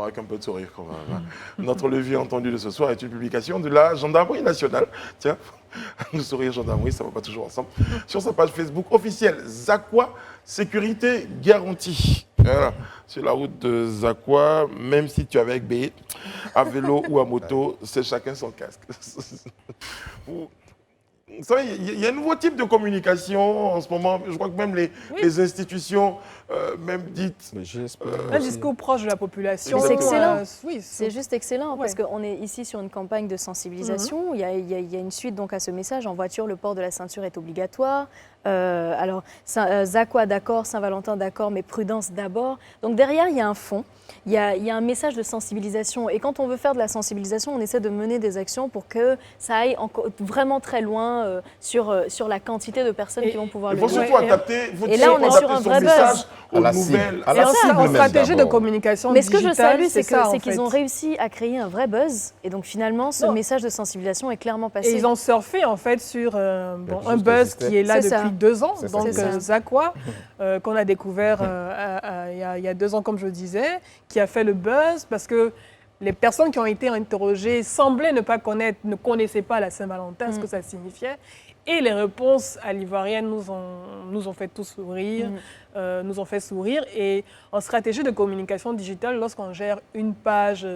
avec un peu de sourire quand même. Notre levier entendu de ce soir est une publication de la Gendarmerie nationale. Tiens, le sourire gendarmerie, ça ne va pas toujours ensemble. Sur sa page Facebook officielle, Zakwa, sécurité garantie. Voilà. Sur la route de Zakwa, même si tu es avec B, à vélo ou à moto, c'est chacun son casque. Vous savez, il y a un nouveau type de communication en ce moment. Je crois que même les institutions, même dites... Un discours proche de la population. C'est excellent. Oui, c'est juste excellent parce qu'on est ici sur une campagne de sensibilisation. Il y a une suite donc à ce message. En voiture, le port de la ceinture est obligatoire. Alors, Zakwa d'accord, Saint-Valentin d'accord, mais prudence d'abord. Donc derrière, il y a un fond. Il y a un message de sensibilisation. Et quand on veut faire de la sensibilisation, on essaie de mener des actions pour que ça aille vraiment très loin sur la quantité de personnes qui vont pouvoir le lire. Il faut surtout adapter, et là, on est sur un vrai buzz. Aux nouvelles. À la cible, en stratégie de communication mais ce que digitale, je salue, c'est qu'ils ont réussi à créer un vrai buzz. Et donc finalement, ce message de sensibilisation est clairement passé. Et ils ont surfé en fait sur un buzz qui est là depuis 2 ans. Donc Zakwa, qu'on a découvert il y a 2 ans, comme je le disais, qui a fait le buzz parce que les personnes qui ont été interrogées semblaient ne connaissaient pas la Saint-Valentin, ce que ça signifiait. Et les réponses à l'ivoirienne nous ont fait tous sourire, nous ont fait sourire. Et en stratégie de communication digitale, lorsqu'on gère une page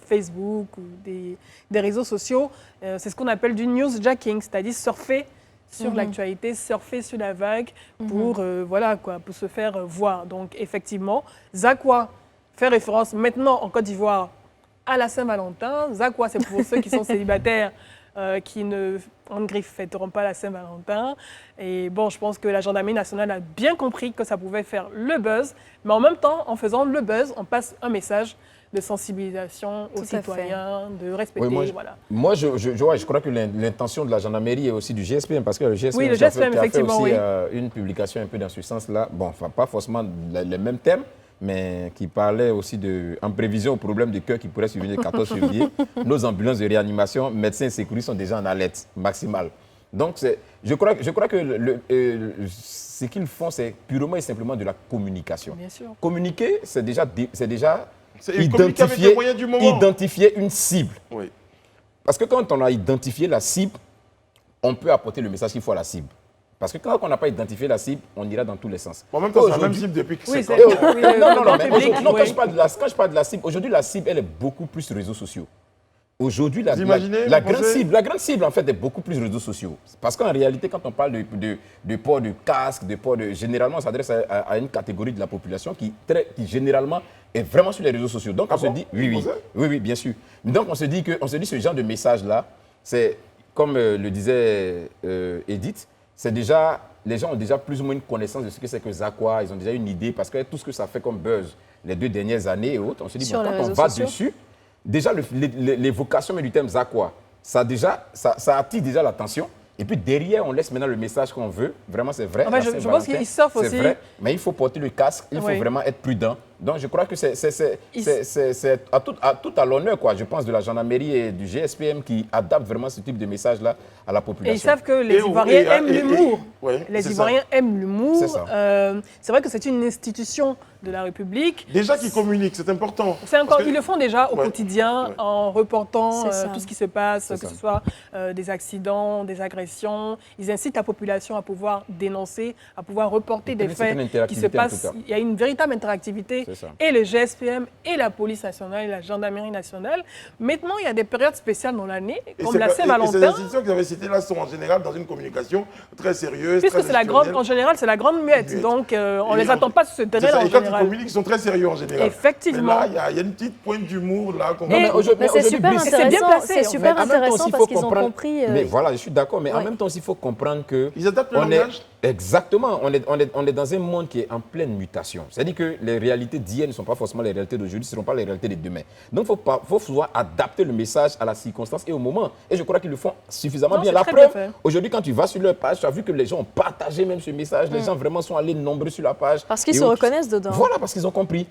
Facebook ou des réseaux sociaux, c'est ce qu'on appelle du newsjacking, c'est-à-dire surfer sur l'actualité, surfer sur la vague pour, pour se faire voir. Donc effectivement, Zakwa fait référence maintenant en Côte d'Ivoire à la Saint-Valentin. Zakwa, c'est pour ceux qui sont célibataires, qui ne fêteront pas la Saint-Valentin. Et bon, je pense que la Gendarmerie nationale a bien compris que ça pouvait faire le buzz. Mais en même temps, en faisant le buzz, on passe un message de sensibilisation aux citoyens, de respecter. Oui, moi, je crois que l'intention de la gendarmerie est aussi du GSPM, parce que le GSPM, le GSPM a fait aussi une publication un peu dans ce sens-là. Bon, enfin, pas forcément les mêmes thèmes, mais qui parlait aussi en prévision au problème de cœur qui pourrait survenir le 14 février. Nos ambulances de réanimation, médecins et sécuristes sont déjà en alerte maximale. Donc, je crois que ce qu'ils font, c'est purement et simplement de la communication. Bien sûr. Communiquer, c'est déjà identifier une cible. Oui. Parce que quand on a identifié la cible, on peut apporter le message qu'il faut à la cible. Parce que quand on n'a pas identifié la cible, on ira dans tous les sens. En même temps, c'est la même cible depuis que c'est quand quand je parle de la cible, aujourd'hui, la cible, elle est beaucoup plus réseaux sociaux. Aujourd'hui, la grande cible, en fait, est beaucoup plus réseaux sociaux. Parce qu'en réalité, quand on parle de port de casque, généralement, on s'adresse à une catégorie de la population qui généralement est vraiment sur les réseaux sociaux. Donc, on se dit, oui, bien sûr. Donc, on se dit ce genre de message-là, c'est, comme le disait Edith, c'est déjà, les gens ont déjà plus ou moins une connaissance de ce que c'est que Zakwa, ils ont déjà une idée, parce que tout ce que ça fait comme buzz les 2 dernières années et autres, on se dit, bon, quand on va dessus, déjà l'évocation du terme Zakwa, ça attire déjà l'attention. Et puis derrière, on laisse maintenant le message qu'on veut. Vraiment, c'est vrai. Je pense qu'ils surfent aussi. C'est vrai, mais il faut porter le casque, il faut vraiment être prudent. Donc, je crois que c'est tout à l'honneur, quoi, je pense, de la gendarmerie et du GSPM qui adaptent vraiment ce type de message-là à la population. Et ils savent que les Ivoiriens aiment l'humour. Les Ivoiriens aiment l'humour. C'est vrai que c'est une institution de la République. Déjà qu'ils communiquent, c'est important. Ils le font déjà au quotidien en reportant tout ce qui se passe, que ce soit des accidents, des agressions. Ils incitent la population à pouvoir dénoncer, à pouvoir reporter des faits qui se passent. Il y a une véritable interactivité. Et le GSPM et la police nationale et la gendarmerie nationale. Maintenant, il y a des périodes spéciales dans l'année, comme la Saint-Valentin. Et ces institutions que vous avez citées là sont en général dans une communication très sérieuse. Puisque en général, c'est la grande muette. Donc, on ne les attend pas sur ce terrain en général. Quand ils communiquent, ils sont très sérieux en général. Effectivement. Mais là, il y a une petite pointe d'humour là. C'est super intéressant. C'est super intéressant parce qu'ils ont compris. Mais voilà, je suis d'accord. Mais en même temps, il faut comprendre que. Ils adaptent le langage. Exactement. On est dans un monde qui est en pleine mutation. C'est-à-dire que les réalités d'hier ne sont pas forcément les réalités d'aujourd'hui, ce ne seront pas les réalités de demain. Donc, il faut pouvoir adapter le message à la circonstance et au moment. Et je crois qu'ils le font suffisamment bien. La preuve, aujourd'hui, quand tu vas sur leur page, tu as vu que les gens ont partagé même ce message. Les gens vraiment sont allés nombreux sur la page. Parce qu'ils se reconnaissent dedans. Voilà, parce qu'ils ont compris.